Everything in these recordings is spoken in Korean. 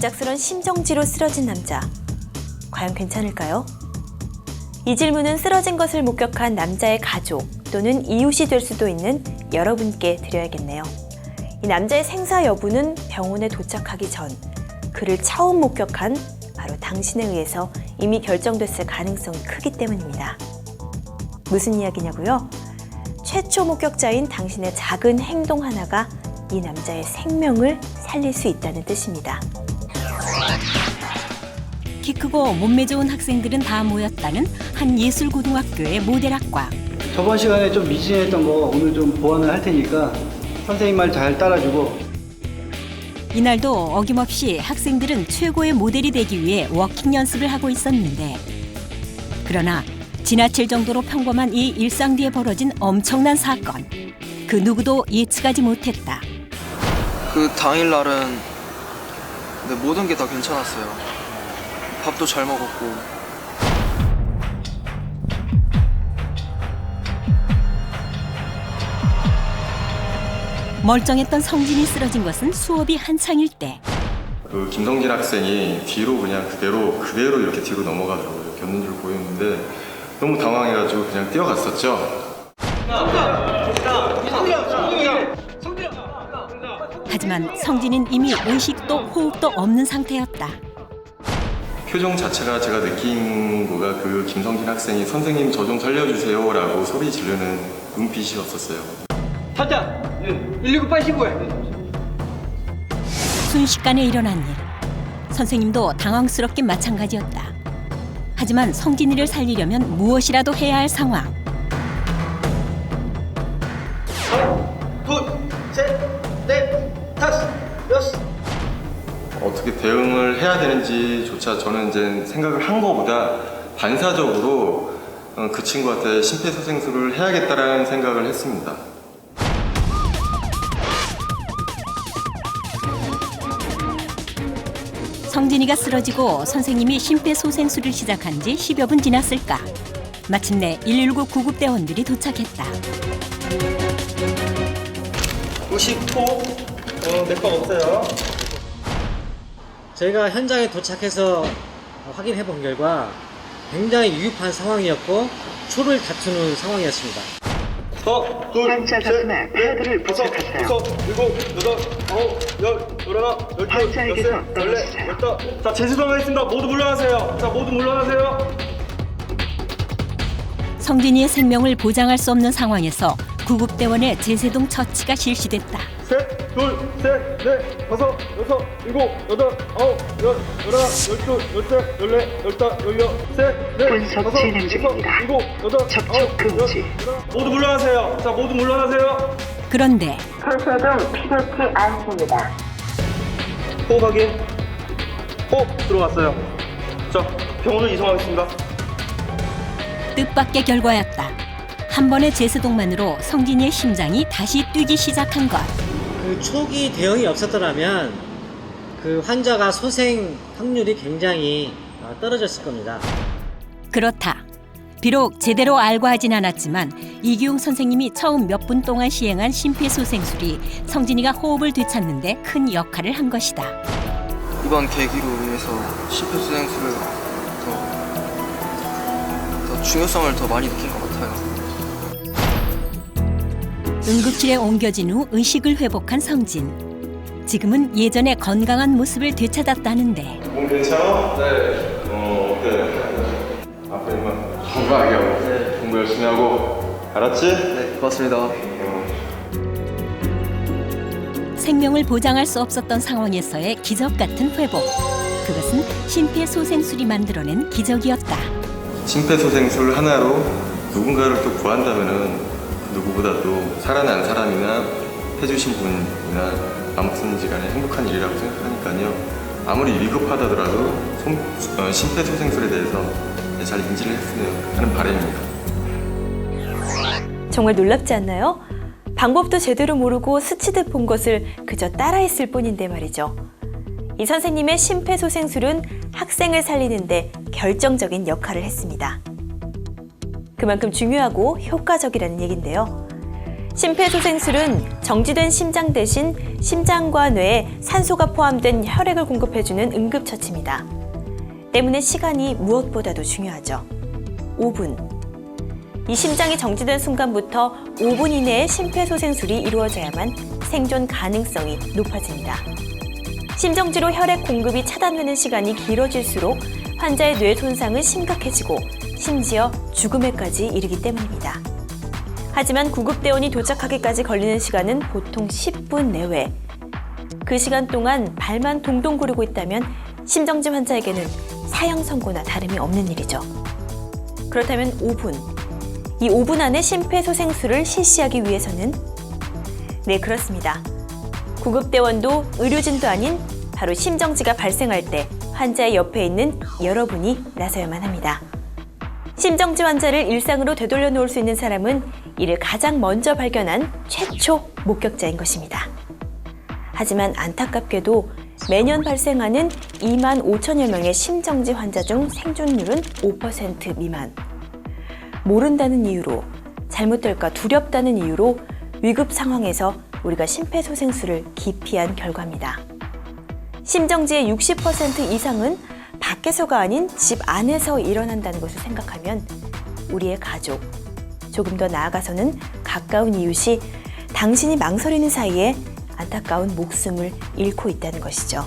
갑작스런 심정지로 쓰러진 남자. 과연 괜찮을까요? 이 질문은 쓰러진 것을 목격한 남자의 가족 또는 이웃이 될 수도 있는 여러분께 드려야겠네요. 이 남자의 생사 여부는 병원에 도착하기 전 그를 처음 목격한 바로 당신에 의해서 이미 결정됐을 가능성이 크기 때문입니다. 무슨 이야기냐고요? 최초 목격자인 당신의 작은 행동 하나가 이 남자의 생명을 살릴 수 있다는 뜻입니다. 키 크고 몸매 좋은 학생들은 다 모였다는 한 예술고등학교의 모델학과. 저번 시간에 좀 미진했던 거 오늘 좀 보완을 할 테니까 선생님 말 잘 따라주고. 이날도 어김없이 학생들은 최고의 모델이 되기 위해 워킹 연습을 하고 있었는데, 그러나 지나칠 정도로 평범한 이 일상 뒤에 벌어진 엄청난 사건. 그 누구도 예측하지 못했다. 그 당일날은 모든 게 다 괜찮았어요. 밥도 잘 먹었고. 멀쩡했던 성진이 쓰러진 것은 수업이 한창일 때. 그 김성진 학생이 뒤로 그냥 그대로 이렇게 뒤로 넘어가더라고요. 이렇게 없는 줄 보였는데 너무 당황해가지고 그냥 뛰어갔었죠. 하지만 성진은 이미 의식도 호흡도 없는 상태였다. 표정 자체가 제가 느낀 거가 그 김성진 학생이 선생님 저 좀 살려주세요라고 소리 지르는 눈빛이었었어요. 타자! 119 빨리 신고해! 순식간에 일어난 일. 선생님도 당황스럽긴 마찬가지였다. 하지만 성진이를 살리려면 무엇이라도 해야 할 상황. 둘, 셋, 넷, 다섯, 여섯. 어떻게 대응을 해야 되는지조차 저는 이제 생각을 한 거보다 반사적으로 그 친구한테 심폐소생술을 해야겠다라는 생각을 했습니다. 성진이가 쓰러지고 선생님이 심폐소생술을 시작한 지 10여 분 지났을까. 마침내 119 구급대원들이 도착했다. 90호 맥박 없어요. 저희가 현장에 도착해서 확인해 본 결과 굉장히 위급한 상황이었고 초를 다투는 상황이었습니다. 환자 가슴에 패드를 부착하세요. 환자에게서 떨어지세요. 자, 재수동하겠습니다. 모두 물러나세요. 자, 모두 물러나세요. 성진이의 생명을 보장할 수 없는 상황에서 구급대원의 제세동 처치가 실시됐다. 셋, 둘, 셋, 넷, 다섯, 여섯, 일곱, 여덟, 아홉, 열, 열하나, 열둘, 열셋, 열넷, 열다, 열여, 셋, 넷, 분석 다섯, 진행 중입니다. 여섯, 일곱, 여덟, 접촉 아홉, 금지. 열, 모두 물러나세요. 자, 모두 물러나세요. 그런데 손소독 필요치 않습니다. 호흡 확인. 호흡 들어왔어요. 자, 병원을 이송하겠습니다. 뜻밖의 결과였다. 한 번의 제세동만으로 성진이의 심장이 다시 뛰기 시작한 것. 그 초기 대응이 없었더라면 그 환자가 소생 확률이 굉장히 떨어졌을 겁니다. 그렇다. 비록 제대로 알고 하진 않았지만 이기용 선생님이 처음 몇 분 동안 시행한 심폐소생술이 성진이가 호흡을 되찾는 데 큰 역할을 한 것이다. 이번 계기로 인해서 심폐소생술을 더 중요성을 더 많이 느낀 것 같아요. 응급실에 옮겨진 후 의식을 회복한 성진. 지금은 예전의 건강한 모습을 되찾았다는데 몸 괜찮아? 네. 어때? 아프지만 건강하게 하고 공부 열심히 하고 알았지? 네, 고맙습니다. 생명을 보장할 수 없었던 상황에서의 기적 같은 회복. 그것은 심폐소생술이 만들어낸 기적이었다. 심폐소생술 하나로 누군가를 또 구한다면은 누구보다도 살아난 사람이나 해주신 분이나 아무튼지간에 행복한 일이라고 생각하니까요. 아무리 위급하다더라도 심폐소생술에 대해서 잘 인지를 했으면 하는 바람입니다. 정말 놀랍지 않나요? 방법도 제대로 모르고 스치듯 본 것을 그저 따라했을 뿐인데 말이죠. 이 선생님의 심폐소생술은 학생을 살리는 데 결정적인 역할을 했습니다. 그만큼 중요하고 효과적이라는 얘긴데요. 심폐소생술은 정지된 심장 대신 심장과 뇌에 산소가 포함된 혈액을 공급해주는 응급처치입니다. 때문에 시간이 무엇보다도 중요하죠. 5분. 이 심장이 정지된 순간부터 5분 이내에 심폐소생술이 이루어져야만 생존 가능성이 높아집니다. 심정지로 혈액 공급이 차단되는 시간이 길어질수록 환자의 뇌 손상은 심각해지고 심지어 죽음에까지 이르기 때문입니다. 하지만 구급대원이 도착하기까지 걸리는 시간은 보통 10분 내외. 그 시간 동안 발만 동동 구르고 있다면 심정지 환자에게는 사형 선고나 다름이 없는 일이죠. 그렇다면 5분. 이 5분 안에 심폐소생술을 실시하기 위해서는 네, 그렇습니다. 구급대원도 의료진도 아닌 바로 심정지가 발생할 때 환자의 옆에 있는 여러분이 나서야만 합니다. 심정지 환자를 일상으로 되돌려 놓을 수 있는 사람은 이를 가장 먼저 발견한 최초 목격자인 것입니다. 하지만 안타깝게도 매년 발생하는 2만 5천여 명의 심정지 환자 중 생존율은 5% 미만. 모른다는 이유로, 잘못될까 두렵다는 이유로 위급 상황에서 우리가 심폐소생술을 기피한 결과입니다. 심정지의 60% 이상은 밖에서가 아닌 집 안에서 일어난다는 것을 생각하면 우리의 가족, 조금 더 나아가서는 가까운 이웃이 당신이 망설이는 사이에 안타까운 목숨을 잃고 있다는 것이죠.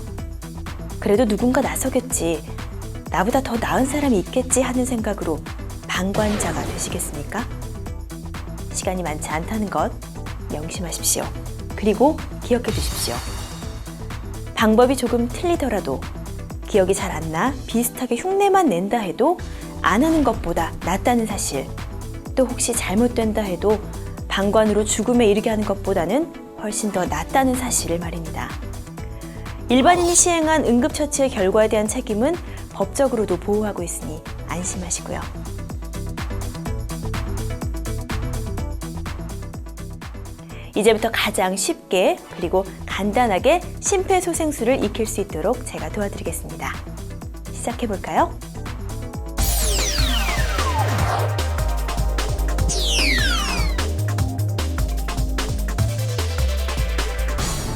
그래도 누군가 나서겠지, 나보다 더 나은 사람이 있겠지 하는 생각으로 방관자가 되시겠습니까? 시간이 많지 않다는 것 명심하십시오. 그리고 기억해 두십시오. 방법이 조금 틀리더라도, 기억이 잘 안 나 비슷하게 흉내만 낸다 해도 안 하는 것보다 낫다는 사실, 또 혹시 잘못된다 해도 방관으로 죽음에 이르게 하는 것보다는 훨씬 더 낫다는 사실을 말입니다. 일반인이 시행한 응급처치의 결과에 대한 책임은 법적으로도 보호하고 있으니 안심하시고요. 이제부터 가장 쉽게 그리고 간단하게 심폐소생술을 익힐 수 있도록 제가 도와드리겠습니다. 시작해볼까요?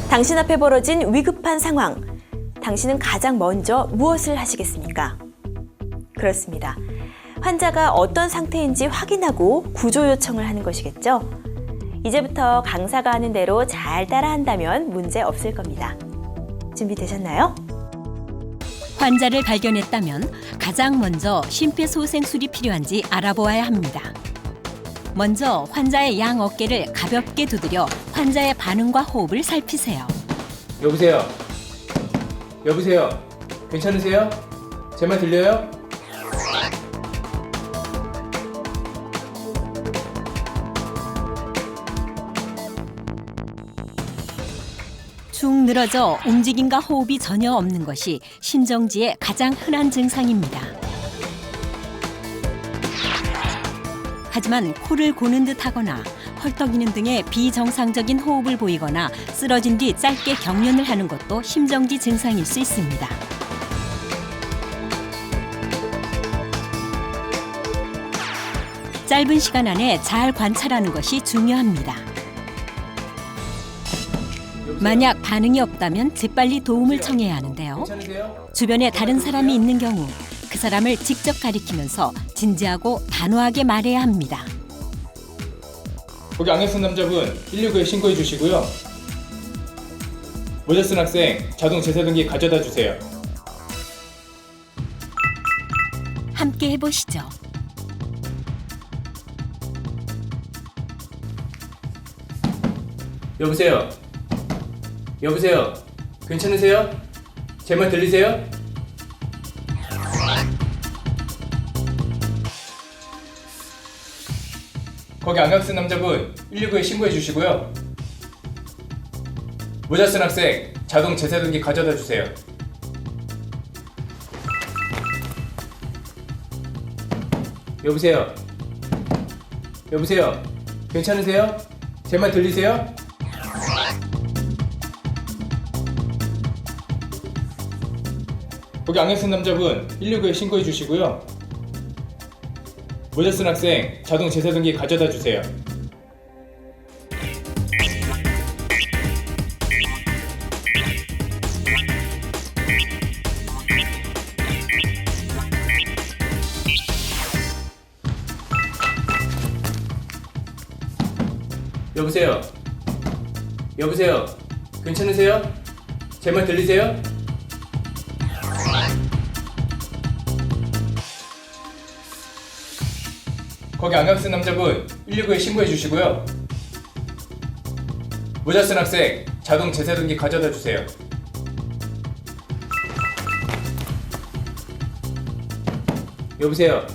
당신 앞에 벌어진 위급한 상황, 당신은 가장 먼저 무엇을 하시겠습니까? 그렇습니다. 환자가 어떤 상태인지 확인하고 구조 요청을 하는 것이겠죠? 이제부터 강사가 하는 대로 잘 따라한다면 문제 없을 겁니다. 준비되셨나요? 환자를 발견했다면 가장 먼저 심폐소생술이 필요한지 알아보아야 합니다. 먼저 환자의 양 어깨를 가볍게 두드려 환자의 반응과 호흡을 살피세요. 여보세요? 여보세요? 괜찮으세요? 제 말 들려요? 축 늘어져 움직임과 호흡이 전혀 없는 것이 심정지의 가장 흔한 증상입니다. 하지만 코를 고는 듯 하거나 헐떡이는 등의 비정상적인 호흡을 보이거나 쓰러진 뒤 짧게 경련을 하는 것도 심정지 증상일 수 있습니다. 짧은 시간 안에 잘 관찰하는 것이 중요합니다. 만약 반응이 없다면 재빨리 도움을 청해야 하는데요. 괜찮으세요? 주변에 다른 사람이 있는 경우 그 사람을 직접 가리키면서 진지하고 단호하게 말해야 합니다. 거기 안경 쓴 남자분 119에 신고해 주시고요. 모자 쓴 학생 자동 제사등기 가져다 주세요. 함께 해보시죠. 여보세요? 여보세요? 괜찮으세요? 제 말 들리세요? 거기 안경 쓴 남자분 119에 신고해 주시고요. 모자 쓴 학생 자동 제사등기 가져다 주세요. 여보세요? 여보세요? 괜찮으세요? 제 말 들리세요? 거기 안경 쓴 남자분 119에 신고해 주시고요. 모자 쓴 학생 자동 제사등기 가져다 주세요. 여보세요? 여보세요? 괜찮으세요? 제 말 들리세요? 거기 안경 쓴 남자분 119에 신고해 주시고요. 모자 쓴 학생 자동 제세동기 가져다 주세요. 여보세요?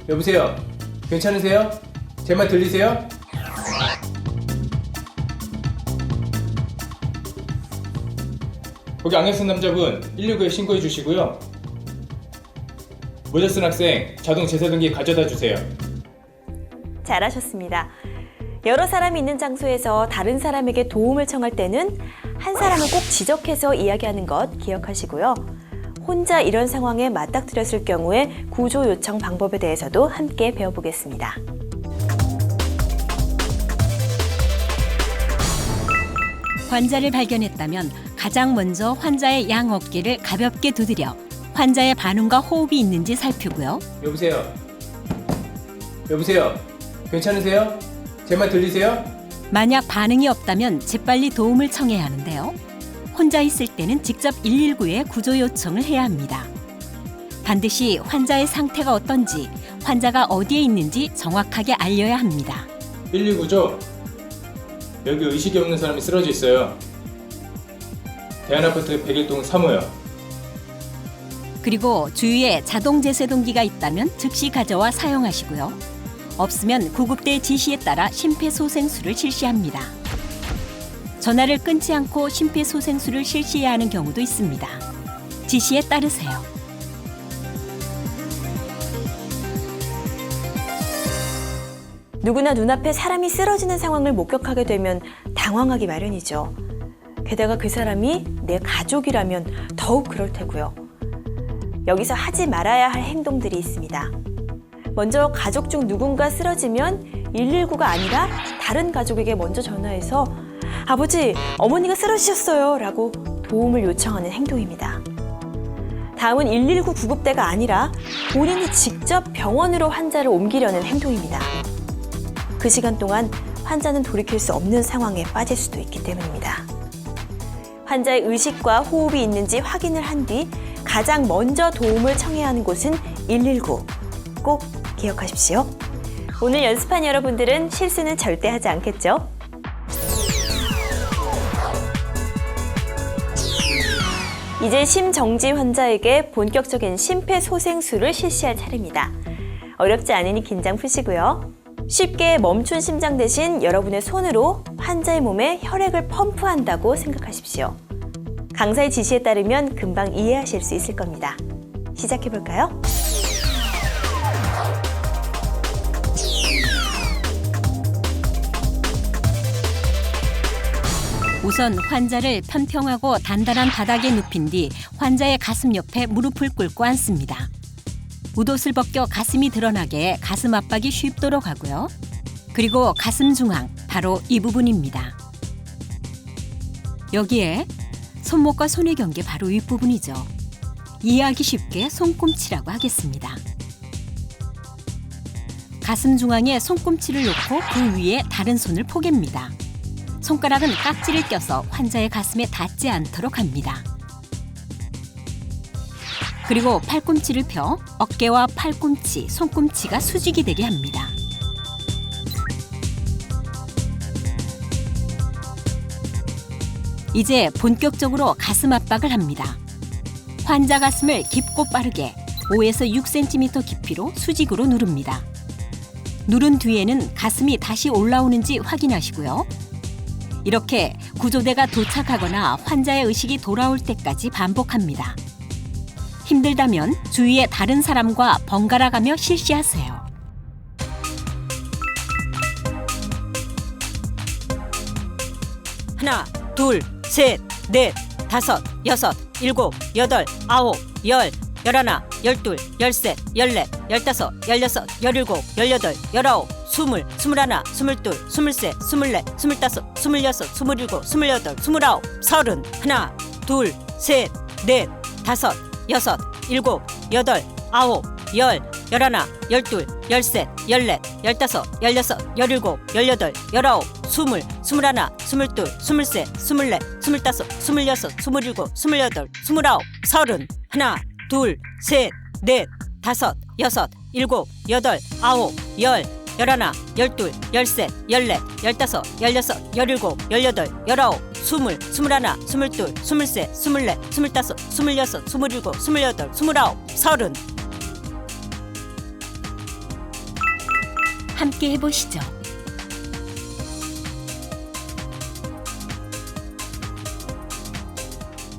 여보세요? 괜찮으세요? 제 말 들리세요? 거기 안경 쓴 남자분 119에 신고해 주시고요. 모자 쓴 학생 자동 제세동기 가져다 주세요. 잘하셨습니다. 여러 사람이 있는 장소에서 다른 사람에게 도움을 청할 때는 한 사람을 꼭 지적해서 이야기하는 것 기억하시고요. 혼자 이런 상황에 맞닥뜨렸을 경우에 구조 요청 방법에 대해서도 함께 배워보겠습니다. 환자를 발견했다면 가장 먼저 환자의 양 어깨를 가볍게 두드려 환자의 반응과 호흡이 있는지 살피고요. 여보세요? 여보세요? 괜찮으세요? 제 말 들리세요? 만약 반응이 없다면 재빨리 도움을 청해야 하는데요. 혼자 있을 때는 직접 119에 구조 요청을 해야 합니다. 반드시 환자의 상태가 어떤지, 환자가 어디에 있는지 정확하게 알려야 합니다. 119죠? 여기 의식이 없는 사람이 쓰러져 있어요. 대한아파트 101동 3호요. 그리고 주위에 자동 제세동기가 있다면 즉시 가져와 사용하시고요. 없으면 구급대의 지시에 따라 심폐소생술을 실시합니다. 전화를 끊지 않고 심폐소생술을 실시해야 하는 경우도 있습니다. 지시에 따르세요. 누구나 눈앞에 사람이 쓰러지는 상황을 목격하게 되면 당황하기 마련이죠. 게다가 그 사람이 내 가족이라면 더욱 그럴 테고요. 여기서 하지 말아야 할 행동들이 있습니다. 먼저 가족 중 누군가 쓰러지면 119가 아니라 다른 가족에게 먼저 전화해서 아버지, 어머니가 쓰러지셨어요 라고 도움을 요청하는 행동입니다. 다음은 119 구급대가 아니라 본인이 직접 병원으로 환자를 옮기려는 행동입니다. 그 시간 동안 환자는 돌이킬 수 없는 상황에 빠질 수도 있기 때문입니다. 환자의 의식과 호흡이 있는지 확인을 한 뒤 가장 먼저 도움을 청해야 하는 곳은 119. 꼭 기억하십시오. 오늘 연습한 여러분들은 실수는 절대 하지 않겠죠? 이제 심정지 환자에게 본격적인 심폐소생술을 실시할 차례입니다. 어렵지 않으니 긴장 푸시고요. 쉽게 멈춘 심장 대신 여러분의 손으로 환자의 몸에 혈액을 펌프한다고 생각하십시오. 강사의 지시에 따르면 금방 이해하실 수 있을 겁니다. 시작해볼까요? 우선 환자를 편평하고 단단한 바닥에 눕힌 뒤 환자의 가슴 옆에 무릎을 꿇고 앉습니다. 웃옷을 벗겨 가슴이 드러나게 가슴 압박이 쉽도록 하고요. 그리고 가슴 중앙, 바로 이 부분입니다. 여기에 손목과 손의 경계 바로 윗부분이죠. 이해하기 쉽게 손꿈치라고 하겠습니다. 가슴 중앙에 손꿈치를 놓고 그 위에 다른 손을 포갭니다. 손가락은 깍지를 껴서 환자의 가슴에 닿지 않도록 합니다. 그리고 팔꿈치를 펴 어깨와 팔꿈치, 손꿈치가 수직이 되게 합니다. 이제 본격적으로 가슴 압박을 합니다. 환자 가슴을 깊고 빠르게 5에서 6cm 깊이로 수직으로 누릅니다. 누른 뒤에는 가슴이 다시 올라오는지 확인하시고요. 이렇게 구조대가 도착하거나 환자의 의식이 돌아올 때까지 반복합니다. 힘들다면 주위의 다른 사람과 번갈아 가며 실시하세요. 하나, 둘, 셋, 넷, 다섯, 여섯, 일곱, 여덟, 아홉, 열, 열하나, 열둘, 열셋, 열넷, 열다섯, 열여섯, 열일곱, 열여덟, 열아홉, 스물, 스물하나, 스물둘, 스물셋, 스물넷, 스물다섯, 스물여섯, 스물일곱, 스물여덟, 스물아홉, 서른. 하나, 둘, 셋, 넷, 다섯, 여섯, 일곱, 여덟, 아홉, 열, 열하나, 열둘, 열셋, 열넷, 열다섯, 열여섯, 열일곱, 열여덟, 열아홉, 스물, 스물하나, 스물둘, 스물셋, 스물넷, 스물다섯, 스물여섯, 스물일곱, 스물여덟, 스물아홉, 서른. 하나, 둘, 셋, 넷, 다섯, 여섯, 일곱, 여덟, 아홉, 열, 열하나, 열둘, 열셋, 열넷, 열다섯, 열여섯, 열일곱, 열여덟, 열아홉, 스물, 스물하나, 스물둘, 스물셋, 스물넷, 스물다섯, 스물여섯, 스물일곱, 스물여덟, 스물아홉, 서른. 함께 해보시죠.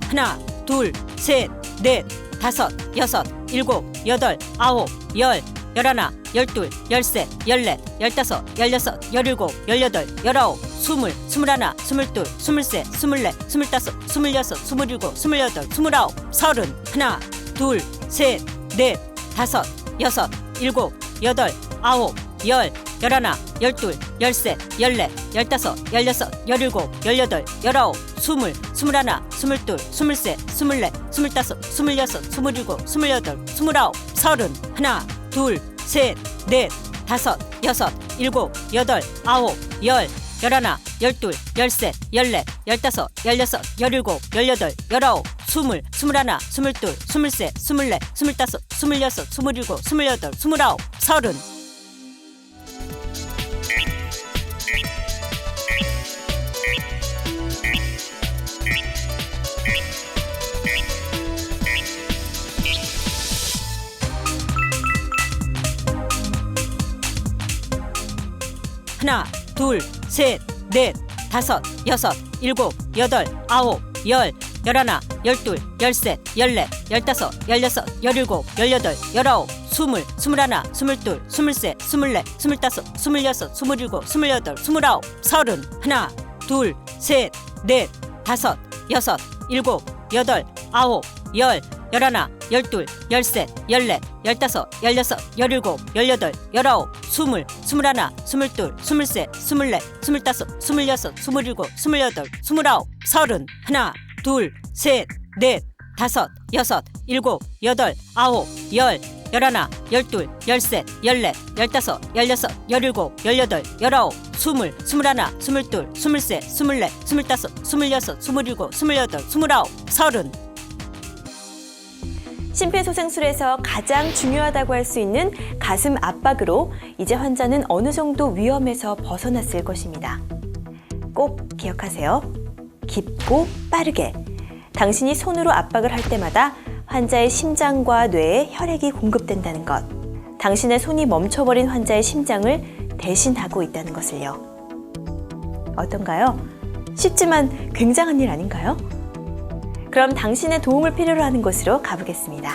하나, 둘, 셋, 넷, 다섯, 여섯, 일곱, 여덟, 아홉, 열, 열하나, 열둘, 열셋, 열넷, 열다섯, 열여섯, 열일곱, 열여덟, 열아홉, 스물, 스물하나, 스물둘, 스물셋, 스물넷, 스물다섯, 스물여섯, 스물일곱, 스물여덟, 스물아홉, 서른. 하나, 둘, 셋, 넷, 다섯, 여섯, 일곱, 여덟, 아홉, 열, 열하나, 열둘, 열셋, 열넷, 열다섯, 열여섯, 열일곱, 열여덟, 열아홉, 스물, 스물하나, 스물둘, 스물셋, 스물넷, 스물다섯, 스물여섯, 스물일곱, 스물여덟, 스물아홉, 서른. 하나, 둘, 셋, 넷, 다섯, 여섯, 일곱, 여덟, 아홉, 열, 열하나, 열둘, 열셋, 열넷, 열다섯, 열여섯, 열일곱, 열여덟, 열아홉, 스물, 스물하나, 스물둘, 스물셋, 스물넷, 스물다섯, 스물여섯, 스물일곱, 스물여덟, 스물아홉, 서른. 하나, 둘, 셋, 넷, 다섯, 여섯, 일곱, 여덟, 아홉, 열, 열하나, 열둘, 열셋, 열넷, 열다섯, 열여섯, 열일곱, 열여덟, 열아홉, 스물, 스물하나, 스물둘, 스물셋, 스물넷, 스물다섯, 스물여섯, 스물일곱, 스물여덟, 스물아홉, 서른. 하나, 둘, 셋, 넷, 다섯, 여섯, 일곱, 여덟, 아홉, 열, 열하나, 열둘, 열셋, 열넷, 열다섯, 열여섯, 열일곱, 열여덟, 열아홉, 스물, 스물하나, 스물둘, 스물셋, 스물넷, 스물다섯, 스물여섯, 스물일곱, 스물여덟, 스물아홉, 서른. 하나, 둘, 셋, 넷, 다섯, 여섯, 일곱, 여덟, 아홉, 열, 열하나, 열둘, 열셋, 열넷, 열다섯, 열여섯, 열일곱, 열여덟, 열아홉, 스물, 스물하나, 스물둘, 스물셋, 스물넷, 스물다섯, 스물여섯, 스물일곱, 스물여덟, 스물아홉, 서른. 심폐소생술에서 가장 중요하다고 할 수 있는 가슴 압박으로 이제 환자는 어느 정도 위험에서 벗어났을 것입니다. 꼭 기억하세요. 깊고 빠르게. 당신이 손으로 압박을 할 때마다 환자의 심장과 뇌에 혈액이 공급된다는 것. 당신의 손이 멈춰버린 환자의 심장을 대신하고 있다는 것을요. 어떤가요? 쉽지만 굉장한 일 아닌가요? 그럼 당신의 도움을 필요로 하는 곳으로 가보겠습니다.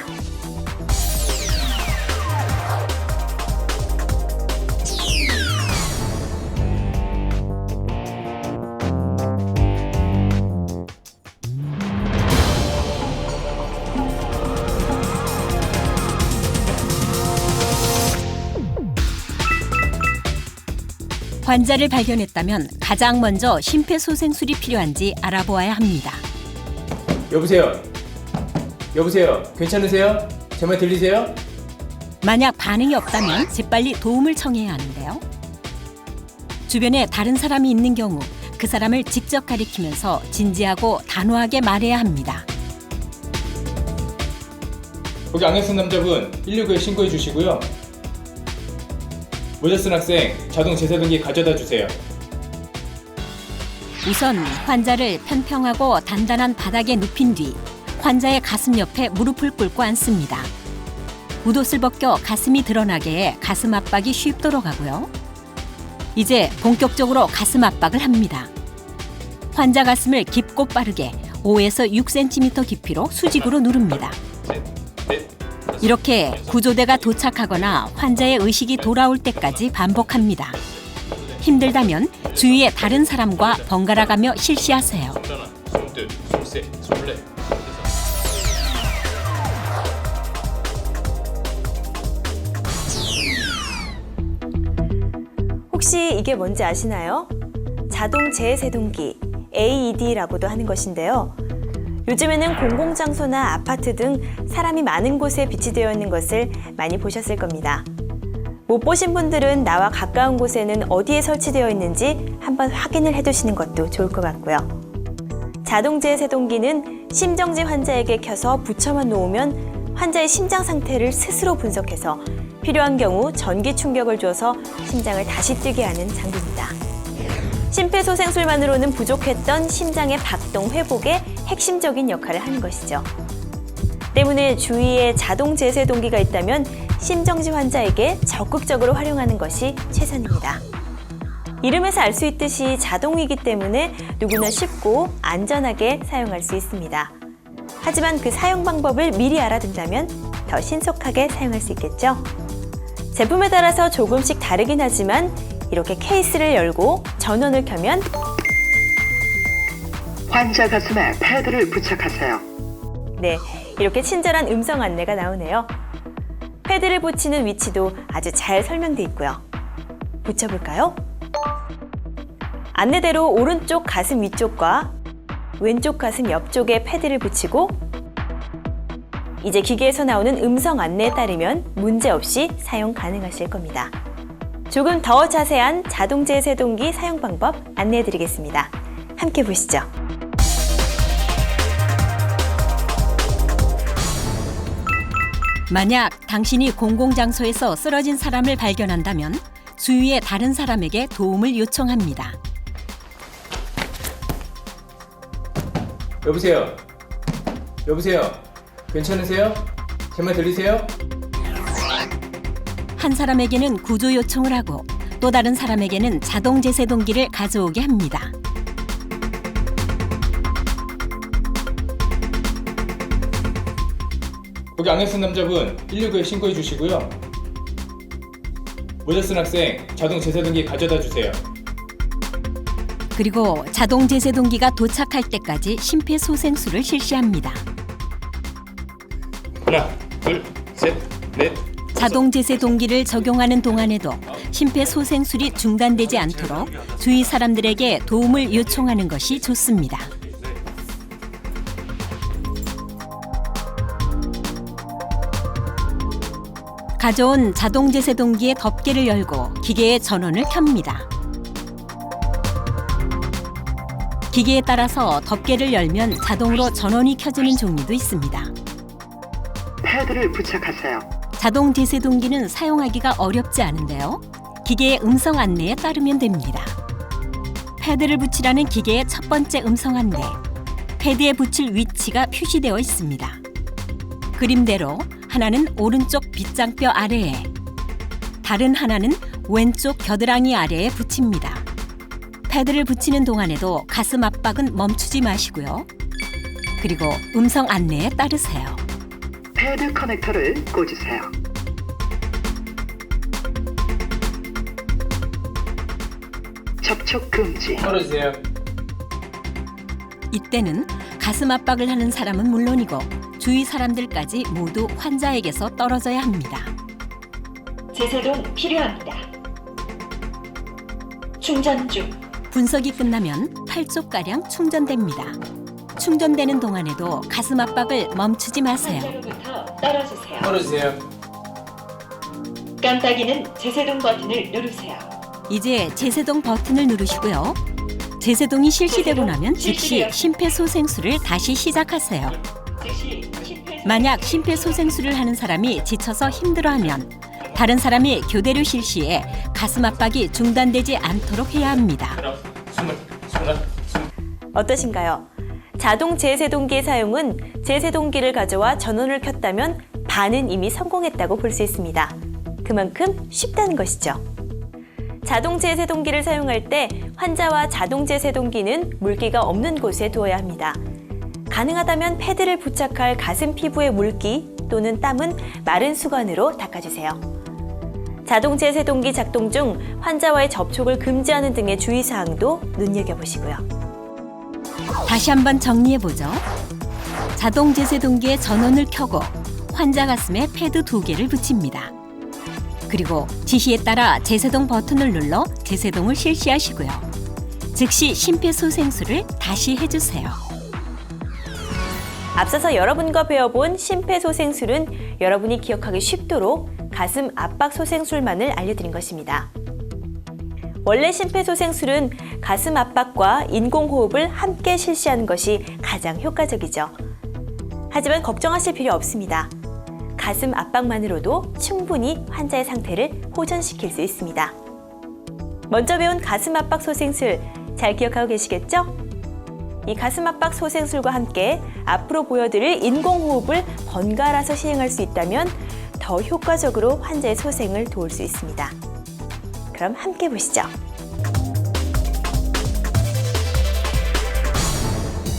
환자를 발견했다면 가장 먼저 심폐소생술이 필요한지 알아보아야 합니다. 여보세요? 여보세요? 괜찮으세요? 제 말 들리세요? 만약 반응이 없다면 재빨리 도움을 청해야 하는데요. 주변에 다른 사람이 있는 경우 그 사람을 직접 가리키면서 진지하고 단호하게 말해야 합니다. 거기 안경 쓴 남자분 119에 신고해 주시고요. 모자 쓴 학생 자동 제사등기 가져다 주세요. 우선 환자를 편평하고 단단한 바닥에 눕힌 뒤 환자의 가슴 옆에 무릎을 꿇고 앉습니다. 웃옷을 벗겨 가슴이 드러나게 해 가슴 압박이 쉽도록 하고요. 이제 본격적으로 가슴 압박을 합니다. 환자 가슴을 깊고 빠르게 5에서 6cm 깊이로 수직으로 누릅니다. 이렇게 구조대가 도착하거나 환자의 의식이 돌아올 때까지 반복합니다. 힘들다면 주위의 다른 사람과 번갈아 가며 실시하세요. 혹시 이게 뭔지 아시나요? 자동 재세동기, AED라고도 하는 것인데요. 요즘에는 공공장소나 아파트 등 사람이 많은 곳에 비치되어 있는 것을 많이 보셨을 겁니다. 못 보신 분들은 나와 가까운 곳에는 어디에 설치되어 있는지 한번 확인을 해두시는 것도 좋을 것 같고요. 자동제세동기는 심정지 환자에게 켜서 붙여만 놓으면 환자의 심장 상태를 스스로 분석해서 필요한 경우 전기 충격을 줘서 심장을 다시 뛰게 하는 장비입니다. 심폐소생술만으로는 부족했던 심장의 박동 회복에 핵심적인 역할을 하는 것이죠. 때문에 주위에 자동제세동기가 있다면 심정지 환자에게 적극적으로 활용하는 것이 최선입니다. 이름에서 알 수 있듯이 자동이기 때문에 누구나 쉽고 안전하게 사용할 수 있습니다. 하지만 그 사용 방법을 미리 알아둔다면 더 신속하게 사용할 수 있겠죠? 제품에 따라서 조금씩 다르긴 하지만 이렇게 케이스를 열고 전원을 켜면 환자 가슴에 패드를 부착하세요. 네, 이렇게 친절한 음성 안내가 나오네요. 패드를 붙이는 위치도 아주 잘 설명돼 있고요. 붙여볼까요? 안내대로 오른쪽 가슴 위쪽과 왼쪽 가슴 옆쪽에 패드를 붙이고 이제 기계에서 나오는 음성 안내에 따르면 문제없이 사용 가능하실 겁니다. 조금 더 자세한 자동제세동기 사용 방법 안내해 드리겠습니다. 함께 보시죠. 만약 당신이 공공장소에서 쓰러진 사람을 발견한다면 주위의 다른 사람에게 도움을 요청합니다. 여보세요? 여보세요? 괜찮으세요? 제 말 들리세요? 한 사람에게는 구조 요청을 하고 또 다른 사람에게는 자동제세동기를 가져오게 합니다. 거기 안경 쓴 남자분 119에 신고해 주시고요. 모자 쓴 학생 자동제세동기 가져다 주세요. 그리고 자동제세동기가 도착할 때까지 심폐소생술을 실시합니다. 하나, 둘, 셋, 넷. 자동제세동기를 적용하는 동안에도 심폐소생술이 중단되지 않도록 주위 사람들에게 도움을 요청하는 것이 좋습니다. 가져온 자동제세동기의 덮개를 열고 기계의 전원을 켭니다. 기계에 따라서 덮개를 열면 자동으로 전원이 켜지는 종류도 있습니다. 패드를 부착하세요. 자동제세동기는 사용하기가 어렵지 않은데요. 기계의 음성 안내에 따르면 됩니다. 패드를 붙이라는 기계의 첫 번째 음성 안내. 패드에 붙일 위치가 표시되어 있습니다. 그림대로 하나는 오른쪽 빗장뼈 아래에, 다른 하나는 왼쪽 겨드랑이 아래에 붙입니다. 패드를 붙이는 동안에도 가슴 압박은 멈추지 마시고요. 그리고 음성 안내에 따르세요. 패드 커넥터를 꽂으세요. 접촉 금지. 떨어지세요. 이때는 가슴 압박을 하는 사람은 물론이고 주위 사람들까지 모두 환자에게서 떨어져야 합니다. 제세동 필요합니다. 충전 중. 분석이 끝나면 8초가량 충전됩니다. 충전되는 동안에도 가슴 압박을 멈추지 마세요. 환자로부터 떨어지세요. 떨어지세요. 깜빡이는 제세동 버튼을 누르세요. 이제 제세동 버튼을 누르시고요. 제세동이 실시되고 나면 즉시 심폐소생술을 다시 시작하세요. 즉시 만약 심폐소생술을 하는 사람이 지쳐서 힘들어하면 다른 사람이 교대로 실시해 가슴 압박이 중단되지 않도록 해야 합니다. 어떠신가요? 자동 제세동기의 사용은 제세동기를 가져와 전원을 켰다면 반은 이미 성공했다고 볼 수 있습니다. 그만큼 쉽다는 것이죠. 자동 제세동기를 사용할 때 환자와 자동 제세동기는 물기가 없는 곳에 두어야 합니다. 가능하다면 패드를 부착할 가슴 피부의 물기 또는 땀은 마른 수건으로 닦아주세요. 자동 제세동기 작동 중 환자와의 접촉을 금지하는 등의 주의사항도 눈여겨보시고요. 다시 한번 정리해보죠. 자동 제세동기에 전원을 켜고 환자 가슴에 패드 2개를 붙입니다. 그리고 지시에 따라 제세동 버튼을 눌러 제세동을 실시하시고요. 즉시 심폐소생술을 다시 해주세요. 앞서서 여러분과 배워본 심폐소생술은 여러분이 기억하기 쉽도록 가슴 압박 소생술만을 알려드린 것입니다. 원래 심폐소생술은 가슴 압박과 인공호흡을 함께 실시하는 것이 가장 효과적이죠. 하지만 걱정하실 필요 없습니다. 가슴 압박만으로도 충분히 환자의 상태를 호전시킬 수 있습니다. 먼저 배운 가슴 압박 소생술 잘 기억하고 계시겠죠? 이 가슴 압박 소생술과 함께 앞으로 보여드릴 인공호흡을 번갈아서 시행할 수 있다면 더 효과적으로 환자의 소생을 도울 수 있습니다. 그럼 함께 보시죠.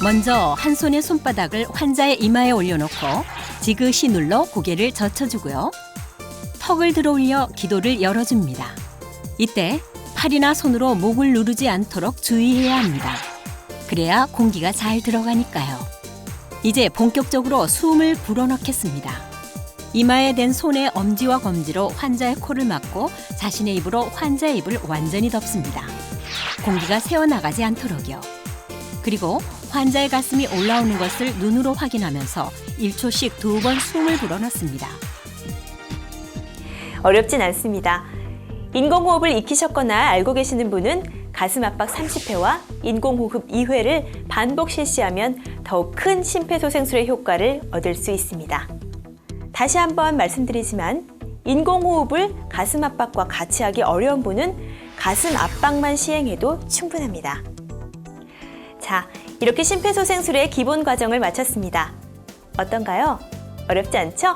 먼저 한 손의 손바닥을 환자의 이마에 올려놓고 지그시 눌러 고개를 젖혀주고요. 턱을 들어 올려 기도를 열어줍니다. 이때 팔이나 손으로 목을 누르지 않도록 주의해야 합니다. 그래야 공기가 잘 들어가니까요. 이제 본격적으로 숨을 불어넣겠습니다. 이마에 댄 손의 엄지와 검지로 환자의 코를 막고 자신의 입으로 환자의 입을 완전히 덮습니다. 공기가 새어나가지 않도록요. 그리고 환자의 가슴이 올라오는 것을 눈으로 확인하면서 1초씩 2번 숨을 불어넣습니다. 어렵진 않습니다. 인공호흡을 익히셨거나 알고 계시는 분은 가슴 압박 30회와 인공호흡 2회를 반복 실시하면 더욱 큰 심폐소생술의 효과를 얻을 수 있습니다. 다시 한번 말씀드리지만 인공호흡을 가슴 압박과 같이 하기 어려운 분은 가슴 압박만 시행해도 충분합니다. 자, 이렇게 심폐소생술의 기본 과정을 마쳤습니다. 어떤가요? 어렵지 않죠?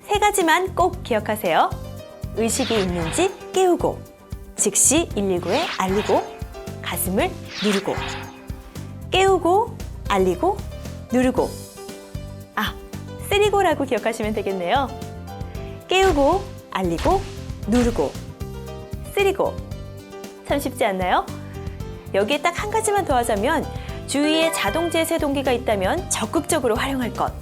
3가지만 꼭 기억하세요. 의식이 있는지 깨우고, 즉시 119에 알리고, 가슴을 누르고. 깨우고, 알리고, 누르고. 쓰리고라고 기억하시면 되겠네요. 깨우고, 알리고, 누르고, 쓰리고. 참 쉽지 않나요? 여기에 딱 한 가지만 더 하자면 주위에 자동 제세동기가 있다면 적극적으로 활용할 것.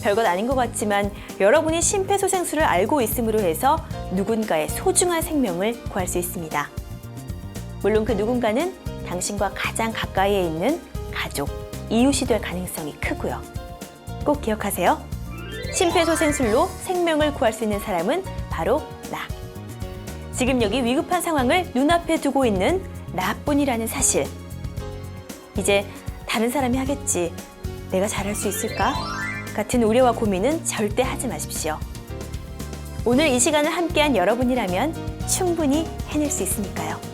별것 아닌 것 같지만 여러분이 심폐소생술을 알고 있음으로 해서 누군가의 소중한 생명을 구할 수 있습니다. 물론 그 누군가는 당신과 가장 가까이에 있는 가족, 이웃이 될 가능성이 크고요. 꼭 기억하세요. 심폐소생술로 생명을 구할 수 있는 사람은 바로 나. 지금 여기 위급한 상황을 눈앞에 두고 있는 나뿐이라는 사실. 이제 다른 사람이 하겠지, 내가 잘할 수 있을까? 같은 우려와 고민은 절대 하지 마십시오. 오늘 이 시간을 함께한 여러분이라면 충분히 해낼 수 있으니까요.